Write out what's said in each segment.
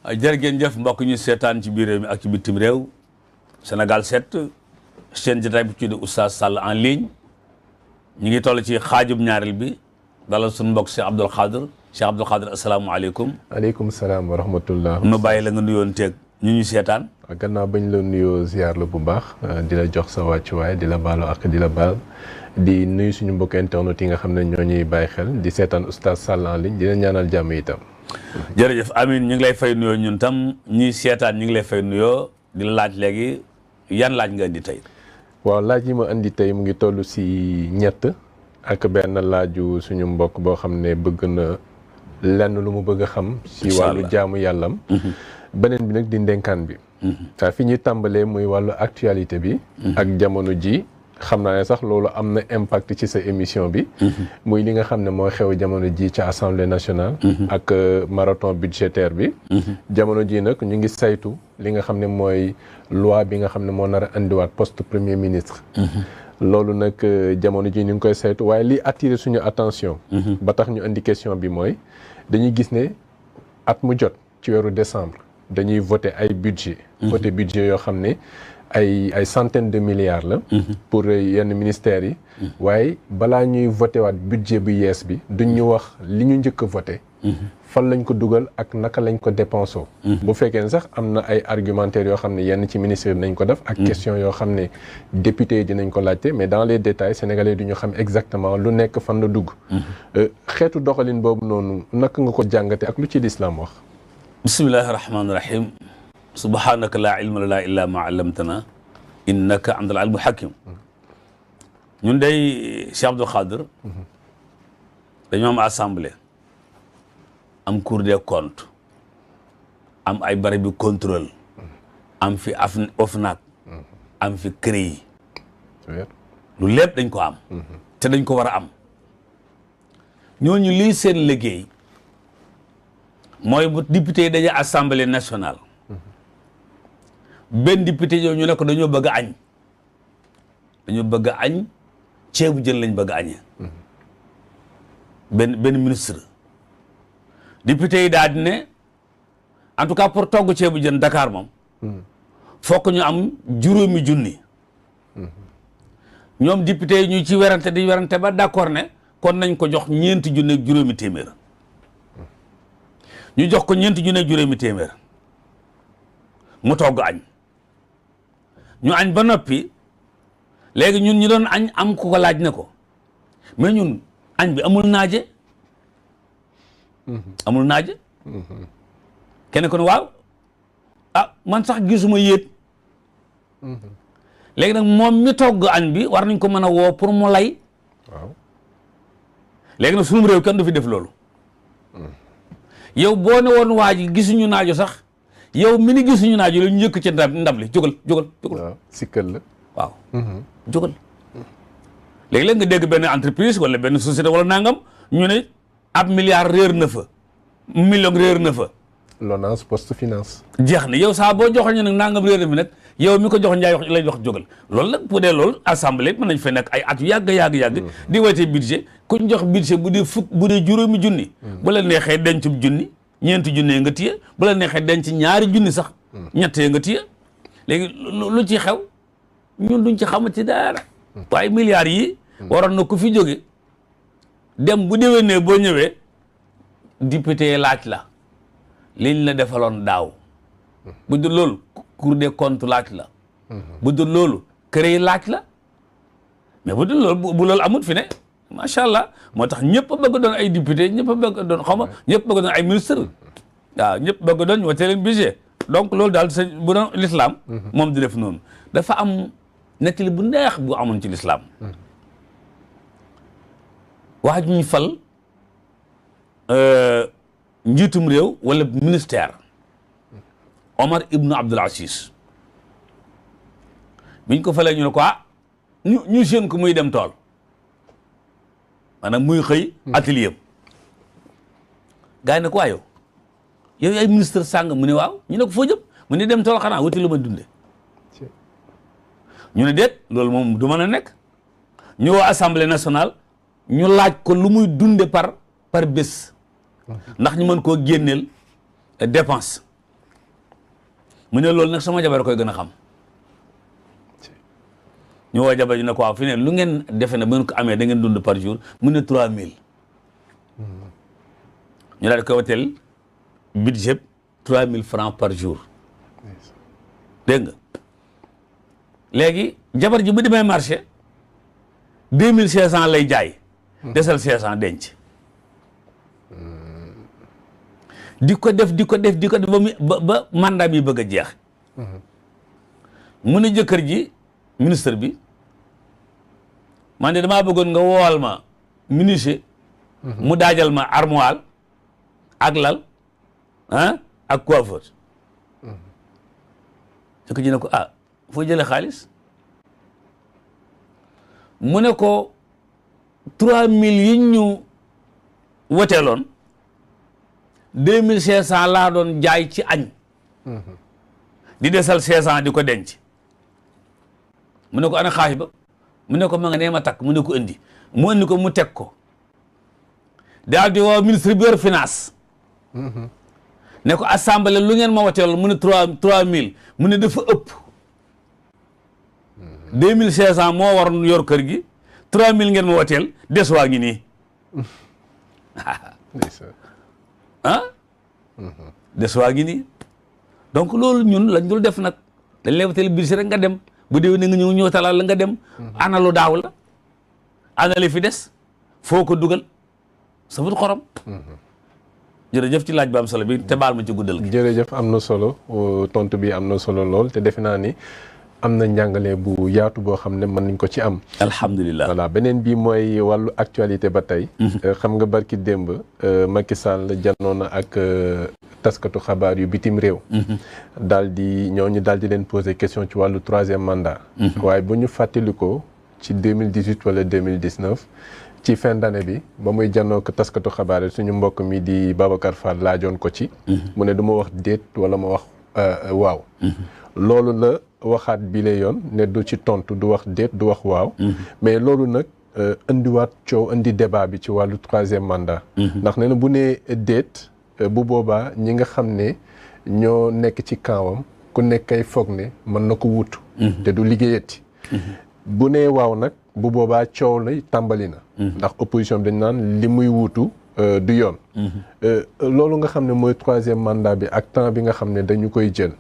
jërë ngeen jëf mbokk ñu seetaan ci biir réew mi ak ci bitim réew Sénégal 7 seen jotaay bi tudd Oustaz Sall en ligne ñu ngi toll ci xaajub ñaareel bi dalal suñu mbokk Cheikh Abdoul Khadr asalaamaaleykum. aleykum salaam wa rahmatullah. nu bàyyi la nga nuyoon teeg ñu seetaan. gannaaw bañ la nuyoo ziar la bu baax di la jox sa wàccuwaay di la baalu ak di la baal di nuyu suñu mbokk internet yi nga xam ne ñoo ñuy bàyyi xel di seetaan Oustaz Sall en ligne di la ñaanal jàmm itam. jërëjëf Amine ñu ngi lay fay nuyoo ñun tam ñiy seetaan ñu ngi lay fay nuyoo di la laaj léegi yan laaj nga indi tey. waaw laaj yi ma indi tey mu ngi toll si ñett ak benn laaju suñu mbokk boo xam ne bëgg na lenn lu mu bëgg a xam. si wàllu jaamu yàllam. beneen bi nag di ndenkaan bi. fi ñuy tàmbalee muy wàllu actualité bi. ak jamono ji xam naa ne sax loolu am na impact ci sa émission bi. muy li nga xam ne moo xew jamono ji ca assemblée nationale. ak marathon budgétaire bi. jamono ji nag ñu ngi saytu li nga xam ne mooy loi bi nga xam ne moo nar a indiwaat poste premier ministre. loolu nag jamono ji ñu ngi koy saytu waaye li attiré suñu attention. ba tax ñu indi question bi mooy dañuy gis ne at mu jot ci weeru décembre dañuy voter ay budget voter budget yoo xam ne ay centaines de milliards la. pour yenn ministères yi. waaye balaa ñuy voté waat budget bu yees bi duñ ñu wax li ñu njëkk a voté. fan lañ ko dugal ak naka lañ ko dépensé. bu fekkee ne sax am na ay argumentaires yoo xam ne yenn ci ministère nañ ko def. ak question yoo xam ne député yi dinañ ko laajte mais dans les détails sénégalais du ñu xam exactement lu nekk fan la dugg. xeetu doxalin boobu noonu naka nga ko jàngate ak lu ci lislaam wax. bismillahi rahmaani rahim. subhanaka laa ilma lanaa illaa maa allamtanaa innaka antal aliimul hakiim. ñun day Cheikh Abdoul Khadr dañoo am assemblée am cour des comptes am ay barabi contrôle am fi OFNAC am fi CREI lu lépp dañ ko am te dañ ko war a am ñooñu lii seen liggéey mooy bu député yi daje assemblée nationale benn député yooyu ñu ne ko dañoo bëgg a añ dañoo bëgg a añ ceebu jën lañ bëgg a añee benn ministre député yi daal di ne en tout cas pour togg ceebu jën Dakar moom fokk ñu am 5 junni ñoom député yi ñu ci werante di werante ba d'accord ne kon nañ ko jox 4 junni ak 5 téeméer ñu jox ko 4 junni ak 5 téeméer mu togg añ ñu añ ba noppi léegi ñun ñu doon añ am ku ko laaj ne ko mais ñun añ bi amul naaje amul naaje kenn ko ne waaw man sax gisuma yéet léegi nag moom mi togg añ bi war nañ ko mën a woo pour mu lay waaw léegi nag sunum réew kenn du fi def loolu yow boo ne woon waa ji gisuñu naajo sax yow mi ni gisuñu naajo la ñu yëkk ci ndab li jógal waaw sikkal la waaw jógal léegi-léeg nga dégg benn entreprise wala benn société wala nangam ñu ne ab milliard réer na fa million réer na fa LONASE poste finance jeex na yow saa boo joxoon ñu nag nangam réer na fi nag yow mi ko jox njaay wax lay wax jógal loolu nag bu dee loolu assemblée mën nañ fa nekk ay at yu yàgg di wayte budget ku ñu jox budget bu dee fukk bu dee 5 junni bu la neexee dencub junni 4 junni nga téye bu la neexee denc 2 junni sax ñettee nga téye léegi lu ci xew ñun duñ ci xamati dara waaye milliards yi waroon na ku fi jóge dem bu déwénee boo ñëwee député laaj la liñ la defaloon daaw bu dul loolu cour des comptes laaj la bu dul loolu CREI laaj la mais bu dul loolu bu loolu amut fi ne macha allah moo tax ñëpp a bëgg doon ay député ñëpp a bëgg doon xaw ma ñëpp bëgg doon ay ministre waaw ñëpp bëgg doon ñu watee leen budget donc loolu daal sa bu doon l'islam moom di def noonu dafa am nettali bu neex bu amoon ci l'islam waa ju ñu fal njiitum réew wala ministère Omar ibnu Abdul Aziz biñ ko falee ñu ne ko ñu seen ko muy dem tool maanaam muy xëy atelier am gars yi ne ko waa yow ay ministre sàng mu ne waaw ñu ne ko foo jëm mu ne dem tool xanaa wuti lu ma dunde ñu ne déet loolu moom du mën a nekk ñu woo assemblée nationale ñu laaj ko lu muy dunde par bés ndax ñu mën koo génneel dépense mu ne loolu nag sama jabar koy gën a xam. ñu woo jabar ji ne ko waaw fi ne lu ngeen defe ne bu ngeen ko amee da ngeen dund par jour mu ne 3000. ñu daal di koy woteel budget 3000 francs par jour. dégg nga léegi jabar ji bu demee marché 2500 lay jaay. desal 500 denc. di ko def ba mandat mi bëgg a jeex. mu ne jëkkër ji ministre bi man de damaa bëggoon nga woowal ma menuisier mu daajal ma armoire ak lal ak coiffeur. jëkkër ji ne ko foo jëlee xaalis mu ne ko 3000 yi ñu woteeloon 2500 laa doon jaay ci añ. di desal 500 di ko denc. mu ne ko ana xaalis ba mu ne ko ma nga nee ma takk mu ne ko indi mu indi ko mu teg ko daal di woo ministre bi yor finance. ne ko assemblée lu ngeen ma woteeloon mu ne 3000 mu ne dafa ëpp. 2500 moo war yor kër gi 3000 ngeen ma woteel des waa ngi nii. des waa ngi nii donc loolu ñun lañ dul def nag dañ lay woteel budget rek nga dem bu déwé ne nga ñëw talal la nga dem. ana lu daaw la ana li fi des foo ko dugal safut xorom. jërëjëf ci laaj bi am solo bi te baal ma ci guddal gi. jërëjëf am na solo tontu bi am na solo lool te defe naa ni am na njàngale bu yaatu boo xam ne mën nañ ko ci am. alhamdulilah voilà beneen bi mooy wàllu actualité ba tey. xam nga barki démb Macky Sall janoon na ak taskatu xabaar yu bitim réew. ñooñu daal di leen poser question ci wàllu 3e mandat. waaye bu ñu fàttalikoo ci 2018 wala 2019 ci fin d'année bi ba muy janoo ko taskatu xabaar suñu mbokk mi di Babacar Fall laajoon ko ci. mu ne du ma wax déet wala ma wax waaw. loolu la waxaat bi la yoon ne du ci tontu du wax déet du wax waaw. mais loolu nag indiwaat coow indi débat bi ci wàllu 3e mandat. ndax nee na bu nee déet bu boobaa ñi nga xam ne ñoo nekk ci kawam ku nekk kay foog ne mën na ko wutu. te du liggéeyati. bu nee waaw nag bu boobaa coow lay tàmbali na. ndax opposition bi dañ naan li muy wutu du yoon. loolu nga xam ne mooy 3e mandat bi ak temps bi nga xam ne dañu koy jël.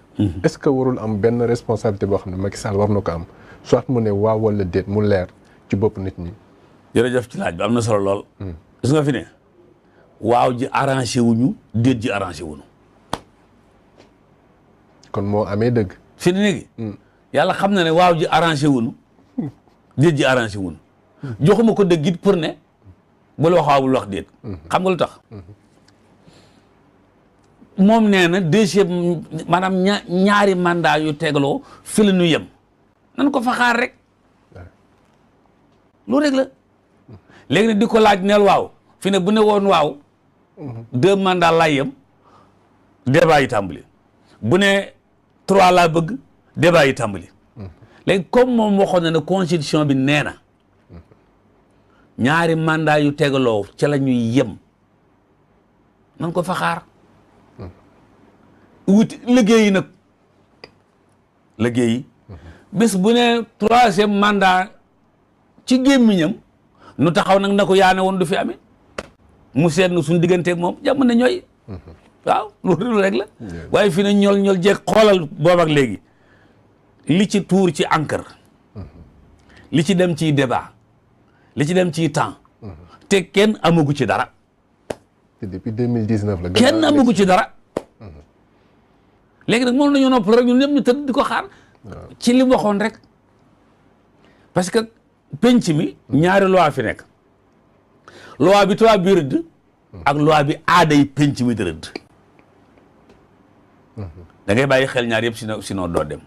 est-ce que warul am benn responsabilité boo xam ne Macky Sall war na ko am soit mu ne waaw wala déet mu leer ci bopp nit ñi. jërëjëf ci laaj bi am na solo lool. gis nga fi ne waaw ji arrangé wuñu déet ji arrangé wuñu. kon moo amee dëgg. fi ne léegi. yàlla xam na ne waaw ji arrangé wuñu déet ji arrangé wuñu. joxuma ko dëgg it pour ne bul wax waaw bul wax déet. xam nga lu tax. moom nee na maanaam ñaari mandat yu tegaloo fi la ñu yem nan ko fa xaar rek loolu rek la léegi nag di ko laaj neel waaw fi ne bu ne woon waaw 2 mandats laay yem débat yi tàmbali bu ne 3 laa bëgg débat yi tàmbali léegi comme moom waxoon na ne constitution bi nee na ñaari mandat yu tegaloo ca la ñuy yem nan ko fa xaar wuti liggéey yi nag liggéey yi bés bu ne 3e mandat ci gémmiñam nu taxaw nag na ko yaane woon du fi amee mu seet na suñ digganteeg moom jàmm na ñooy waaw loolu rek la waaye fi ne ñool jeeg xoolal boobu ak léegi li ci tuur ci encre li ci dem ciy débat li ci dem ciy temps te kenn amagu ci dara te depuis 2019 la kenn amagu ci dara léegi nag moom nañu noppal rek ñun ñëpp ñu tëdd di ko xaar ci li mu waxoon rek parce que penc mi ñaari loi fi nekk loi bi tubaab bi rëdd ak loi bi aaday penc mi di rëdd da ngay bàyyi xel ñaar yëpp sinon doo dem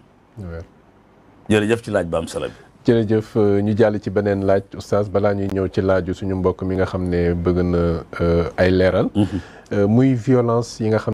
jërëjëf ci laaj ba am solo bi jërëjëf ñu jàll ci beneen laaj oustaz balaa ñuy ñëw ci laaju suñu mbokk mi nga xam ne bëgg na ay leeral muy violence yi nga xam